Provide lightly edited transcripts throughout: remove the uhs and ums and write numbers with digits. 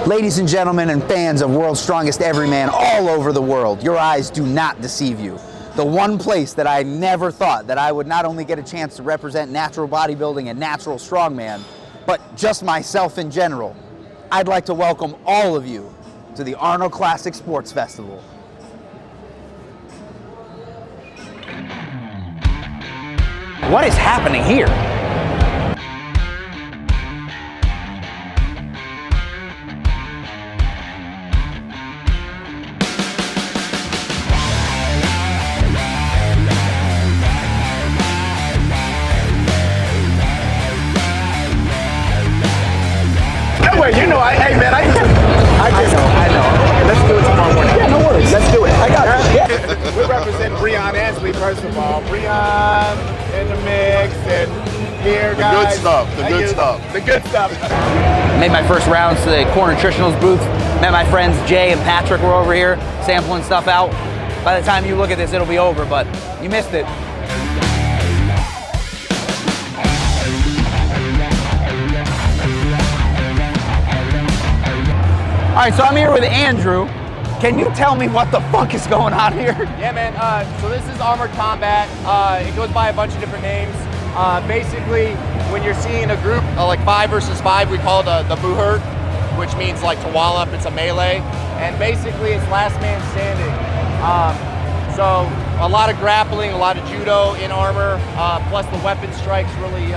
Ladies and gentlemen and fans of World's Strongest Everyman all over the world, your eyes do not deceive you. The one place that I never thought that I would not only get a chance to represent natural bodybuilding and natural strongman, but just myself in general. I'd like to welcome all of you to the Arnold Classic Sports Festival. What is happening here? You know, hey man, I know. Let's do it tomorrow morning. Yeah, no worries. Let's do it. I got it. Yeah. We represent Breon Ansley, first of all. Breon in the mix, and here, guys. The good stuff. The good stuff. Made my first rounds to the Core Nutritionals booth. Met my friends Jay and Patrick were over here sampling stuff out. By the time you look at this, it'll be over, but you missed it. All right, so I'm here with Andrew. Can you tell me what the fuck is going on here? Yeah, man. So this is Armored Combat. It goes by a bunch of different names. Basically, when you're seeing a group like 5 versus 5, we call it the buhurt, which means like to wall up. It's a melee, and basically it's last man standing. So a lot of grappling, a lot of judo in armor, plus the weapon strikes really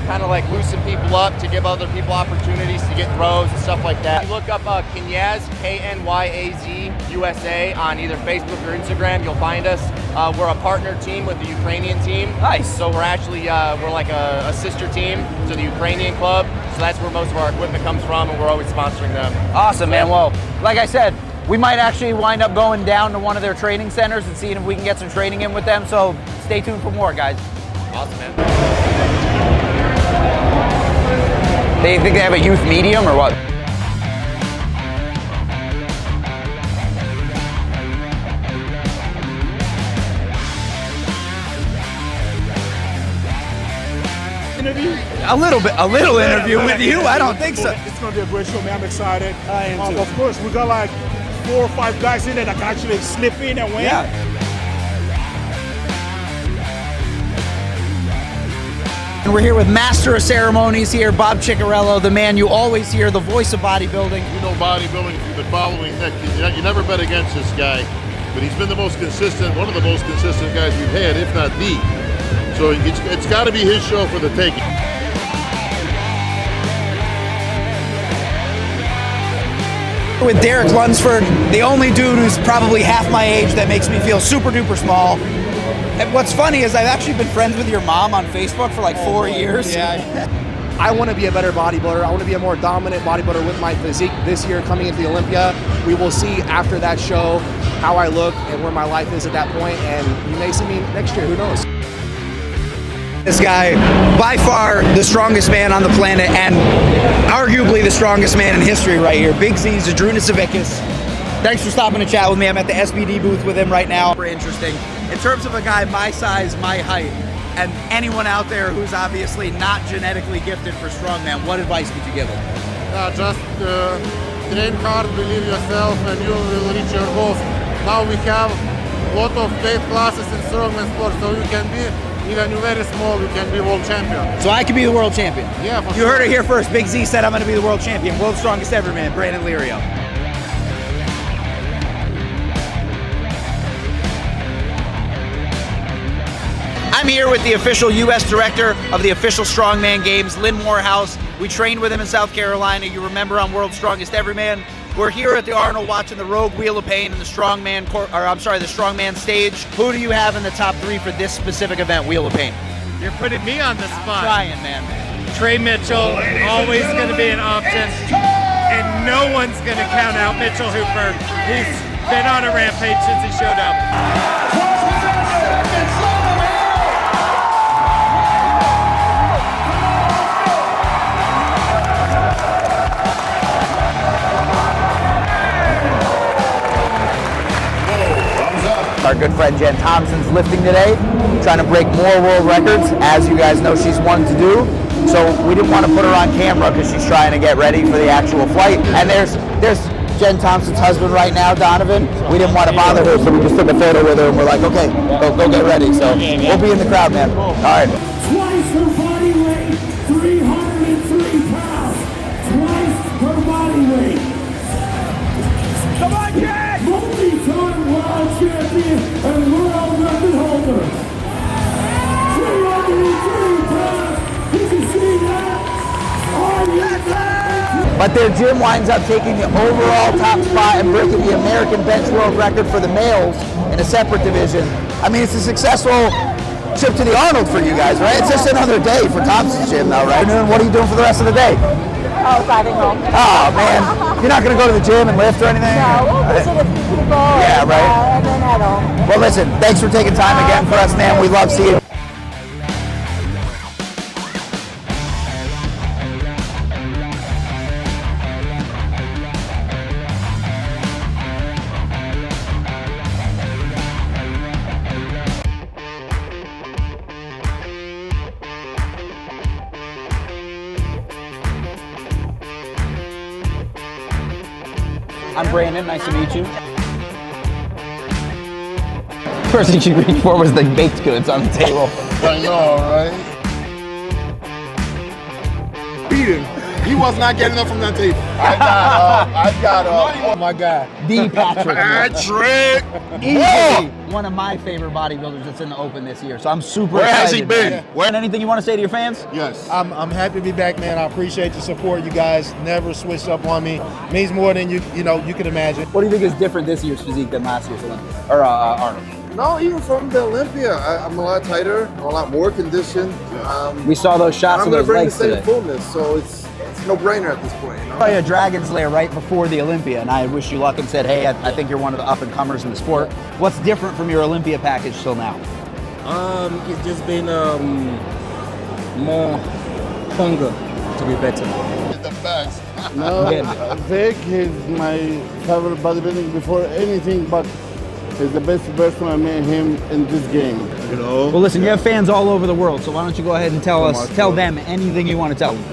kind of like loosen people up to give other people opportunities to get throws and stuff like that. You look up Kenyaz, K-N-Y-A-Z, USA on either Facebook or Instagram, you'll find us. We're a partner team with the Ukrainian team. Nice. So we're actually, we're like a sister team to the Ukrainian club. So that's where most of our equipment comes from, and we're always sponsoring them. Awesome, man. Well, like I said, we might actually wind up going down to one of their training centers and seeing if we can get some training in with them. So stay tuned for more, guys. Awesome, man. They think they have a youth medium or what? Interview? A little interview with you. I don't think so. It's gonna be a great show, man. I'm excited. I am too. Of course, we got like 4 or 5 guys in there that can actually slip in and win. Yeah. And we're here with Master of Ceremonies here, Bob Ciccarello, the man you always hear, the voice of bodybuilding. You know bodybuilding, you've been following Nick. You never bet against this guy, but he's been the most consistent, one of the most consistent guys we've had, if not the. So it's got to be his show for the taking. With Derek Lunsford, the only dude who's probably half my age that makes me feel super duper small. And what's funny is I've actually been friends with your mom on Facebook for like 4 years. Yeah. I want to be a better bodybuilder. I want to be a more dominant bodybuilder with my physique this year coming into the Olympia. We will see after that show how I look and where my life is at that point, and you may see me next year, who knows? This guy, by far the strongest man on the planet and arguably the strongest man in history right here. Big Z's, Adrunas Savickas. Thanks for stopping to chat with me. I'm at the SBD booth with him right now. Super interesting. In terms of a guy my size, my height, and anyone out there who's obviously not genetically gifted for strongman, what advice would you give him? Just train hard, believe yourself, and you will reach your goals. Now we have a lot of weight classes in strongman sport, so you can be, even you're very small, you can be world champion. So I could be the world champion? Yeah, for You sure. heard it here first. Big Z said I'm going to be the world champion. World's strongest ever man, Brandon Lirio. I'm here with the official U.S. director of the official Strongman Games, Lynn Morehouse. We trained with him in South Carolina. You remember on World's Strongest Everyman. We're here at the Arnold watching the Rogue Wheel of Pain and the Strongman, the Strongman stage. Who do you have in the top 3 for this specific event, Wheel of Pain? You're putting me on the spot. Trying, man. Trey Mitchell, always going to be an option. And no one's going to count out Mitchell Hooper. He's been on a rampage since he showed up. Our good friend Jen Thompson's lifting today, trying to break more world records. As you guys know, she's wanted to do. So we didn't want to put her on camera because she's trying to get ready for the actual flight. And there's Jen Thompson's husband right now, Donovan. We didn't want to bother her, so we just took a photo with her and we're like, okay, go get ready. So we'll be in the crowd, man. All right. Twice her body weight, 303 pounds. Twice her body weight. Come on, Jack! Multi-time world champion and world record holder. 303 pounds. Did you see that? But their gym winds up taking the overall top spot and breaking the American bench world record for the males in a separate division. I mean, it's a successful trip to the Arnold for you guys, right? It's just another day for Thompson's gym though, right? And what are you doing for the rest of the day? Oh, driving home. Oh man, you're not gonna go to the gym and lift or anything? No, we'll visit a few people. Yeah, right. And then head home. Well listen, thanks for taking time again for us, man. We love seeing you. I'm Brandon, nice to meet you. First thing she reached for was the baked goods on the table. I know, right? Beat him. He was not getting up from that table. I got oh my God. The Patrick. Patrick! Easily one of my favorite bodybuilders that's in the Open this year. So I'm super excited. Where has he been? Man. Where? Anything you want to say to your fans? Yes. I'm happy to be back, man. I appreciate the support. You guys never switched up on me. Means more than you can imagine. What do you think is different this year's physique than last year's Olympia? Or Arnold? No, even from the Olympia, I'm a lot tighter, a lot more conditioned. We saw those shots I'm of gonna those bring the legs same today. fullness, so it's no brainer at this point. You know? I saw you at Dragon Slayer right before the Olympia, and I wish you luck and said, hey, I think you're one of the up-and-comers in the sport. What's different from your Olympia package till now? It's just been more hunger to be better. The best. No, Vic is my favorite bodybuilding before anything, but he's the best person I met him in this game. You know? Well, listen, you have fans all over the world, so why don't you go ahead and tell them anything you want to tell them.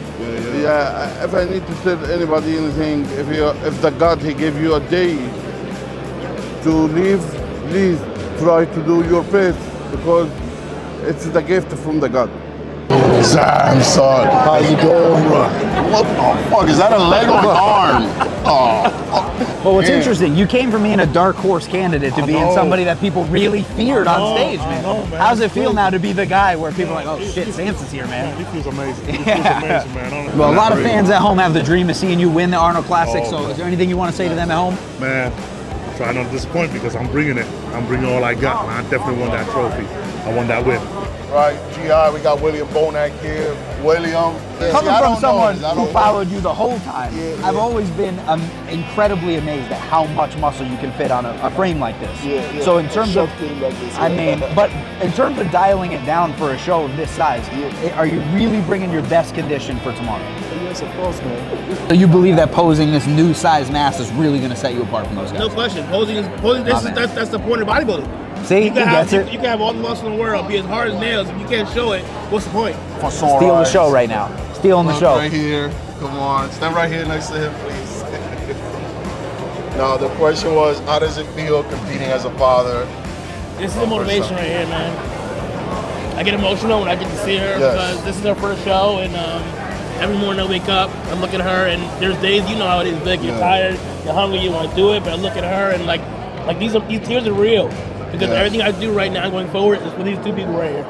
Yeah, if I need to tell anybody anything, if the God he gave you a day to live, please try to do your best because it's the gift from the God. Sam, son. How's it going, bro? What the fuck? Is that a leg or an arm? Oh. Well, what's interesting, you came from being a dark horse candidate to being somebody that people really feared on stage, man. How does it feel now to be the guy where people are like, oh shit, Samson's here, man? He feels amazing. He Yeah. feels amazing, man. Honestly. Well, a lot of fans at home have the dream of seeing you win the Arnold Classic, so is there anything you want to say to them at home? Man, try not to disappoint because I'm bringing it. I'm bringing all I got, and I definitely won that trophy. I won that win. Right, GI, we got William Bonac here. William. Coming from someone who followed you the whole time, I've always been incredibly amazed at how much muscle you can fit on a frame like this. So in terms of, but in terms of dialing it down for a show of this size, are you really bringing your best condition for tomorrow? Yes, of course, man. So you believe that posing this new size mass is really going to set you apart from those guys? No question. Posing. That's the point of bodybuilding. See, you gets it. You can have all the muscle in the world, be as hard as nails. If you can't show it, what's the point? Stealing the show right now. Stealing the show. Right here. Come on. Stand right here next to him, please. No, the question was, how does it feel competing as a father? This is the motivation right here, man. I get emotional when I get to see her because this is her first show, and every morning I wake up, I look at her, and there's days, you know how it is, Vic. You're tired, you're hungry, you want to do it, but I look at her, and like these tears are real. Because everything I do right now going forward is for these two people right here.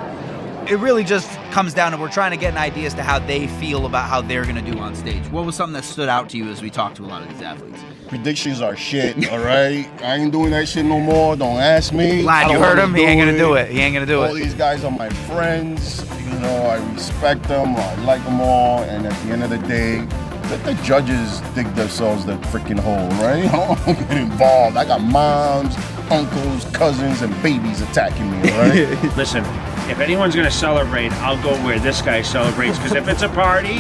It really just comes down to we're trying to get an idea as to how they feel about how they're going to do on stage. What was something that stood out to you as we talked to a lot of these athletes? Predictions are shit, all right? I ain't doing that shit no more. Don't ask me. Lad, you heard him. He ain't going to do it. He ain't going to do it. All these guys are my friends. You know, I respect them. I like them all. And at the end of the day, let the judges dig themselves the freaking hole, right? I don't get involved. I got moms, uncles, cousins, and babies attacking me, right? Listen, if anyone's gonna celebrate, I'll go where this guy celebrates. Because if it's a party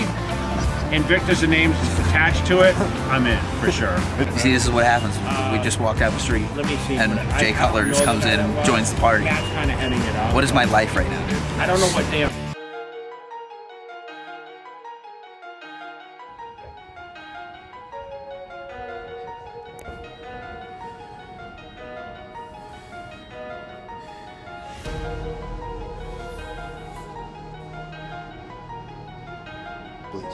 and Victor's name is attached to it, I'm in for sure. See, this is what happens. We just walk down the street, Let me see. and Jay Cutler just comes in and joins the party. That's kind of ending it up. What is my life right now, dude? I don't know what day of please.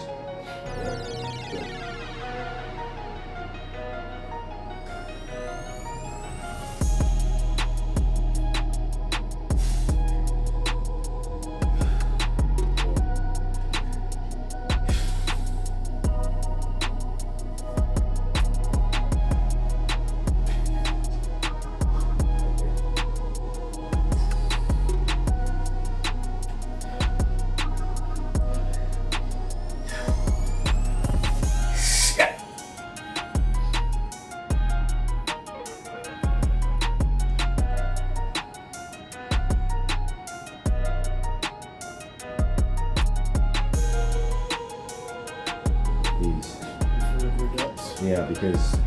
Yeah, because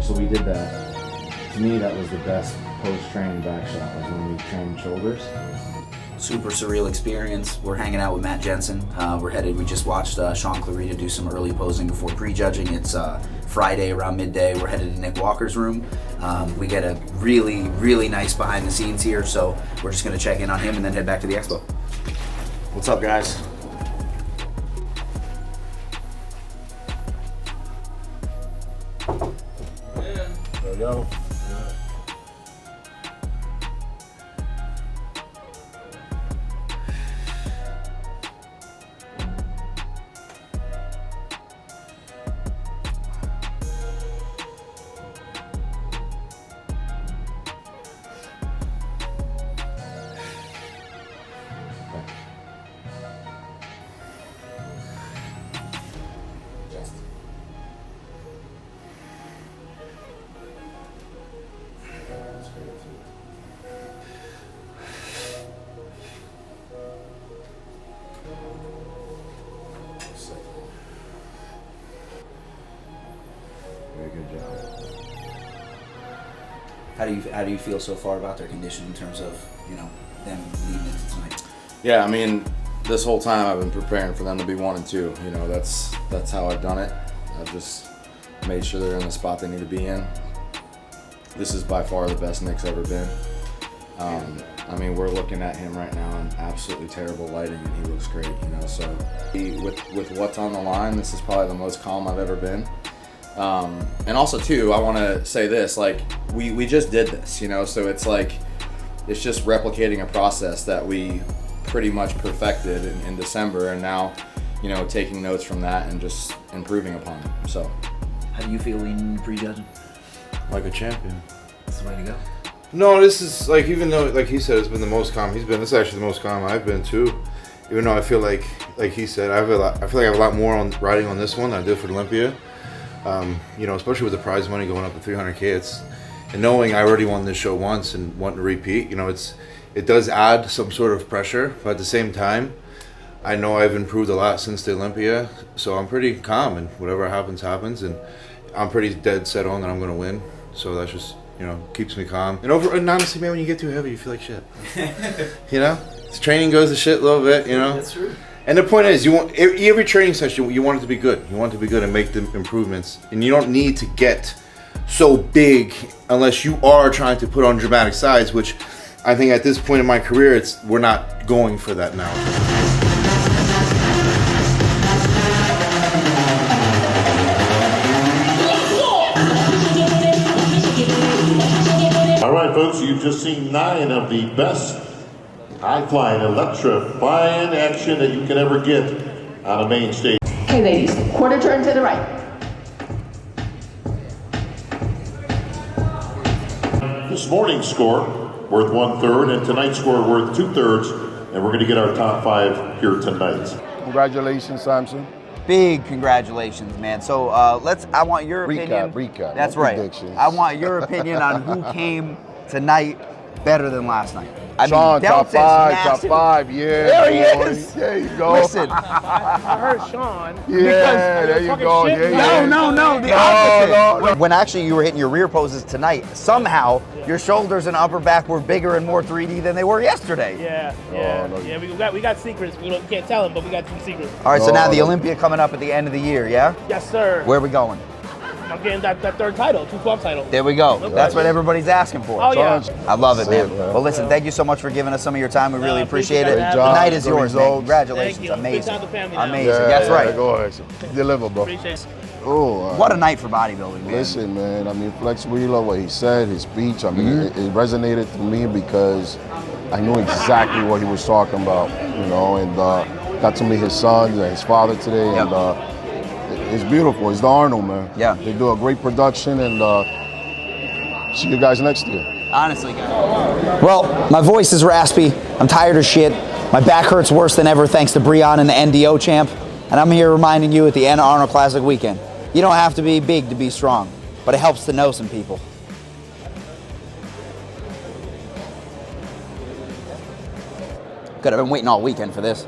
so we did that. To me, that was the best post-training back shot, was when we trained shoulders. Super surreal experience. We're hanging out with Matt Jensen. We just watched Sean Clarita do some early posing before prejudging. It's Friday around midday. We're headed to Nick Walker's room. We get a really, really nice behind the scenes here, so we're just gonna check in on him and then head back to the expo. What's up, guys? There we go. Very good job. How do you feel so far about their condition in terms of, you know, them leading into tonight? Yeah, I mean, this whole time I've been preparing for them to be 1 and 2. You know, that's how I've done it. I've just made sure they're in the spot they need to be in. This is by far the best Nick's ever been. I mean, we're looking at him right now in absolutely terrible lighting, and he looks great. You know, so with what's on the line, this is probably the most calm I've ever been. And also too, I want to say this, like we just did this, you know, so it's like it's just replicating a process that we pretty much perfected in December, and now, you know, taking notes from that and just improving upon it. So how do you feel leading prejudging? Like a champion. That's the way to go. No, this is like, even though, like he said, it's been the most calm he's been. It's actually the most calm I've been too. Even though I feel like he said, I feel like I have a lot more on riding on this one than I did for Olympia. You know, especially with the prize money going up to 300K, and knowing I already won this show once and wanting to repeat, you know, it does add some sort of pressure, but at the same time, I know I've improved a lot since the Olympia, so I'm pretty calm, and whatever happens, and I'm pretty dead set on that I'm going to win. So that's just, you know, keeps me calm. And honestly, man, when you get too heavy, you feel like shit. You know, this training goes to shit a little bit, you know. That's true. And the point is, you want every training session, you want it to be good. You want it to be good and make the improvements. And you don't need to get so big unless you are trying to put on dramatic size, which I think at this point in my career, we're not going for that now. All right, folks, you've just seen 9 of the best high-flying, electrifying action that you can ever get on a main stage. Okay, ladies, quarter turn to the right. This morning's score worth 1/3, and tonight's score worth 2/3, and we're going to get our top 5 here tonight. Congratulations, Samson. Big congratulations, man. So I want your opinion. Recap. That's No right. predictions. I want your opinion on who came tonight better than last night. I Sean, mean, top Delta's 5, yeah. There he boy. is. There you go. Listen. I heard Sean. Yeah, there you go. Shit. No, the opposite. When actually you were hitting your rear poses tonight, somehow your shoulders and upper back were bigger and more 3D than they were yesterday. Yeah. We got secrets. We can't tell them, but we got some secrets. All right, so now the Olympia coming up at the end of the year, yeah? Yes, sir. Where are we going? I'm getting that third title, 212 title. There we go. No That's what pressure. everybody's asking for. Oh, yeah. I love it, man. That's it, man. Well, listen, thank you so much for giving us some of your time. We really appreciate it. appreciate The that. night is Good yours, man. results. Congratulations. Thank you. Amazing. Big time to family now. Amazing. That's right. Go ahead. Deliver, bro. Appreciate it. Oh, What a night for bodybuilding, man. Listen, man. I mean, Flex Wheeler, what he said, his speech. I mean, it resonated to me because I knew exactly what he was talking about. You know, and got to meet his sons and his father today, and it's beautiful. It's the Arnold, man. Yeah. They do a great production, and see you guys next year. Honestly, guys. Well, my voice is raspy. I'm tired of shit. My back hurts worse than ever thanks to Breon and the NDO champ. And I'm here reminding you at the end of Arnold Classic weekend, you don't have to be big to be strong, but it helps to know some people. Good, I've been waiting all weekend for this.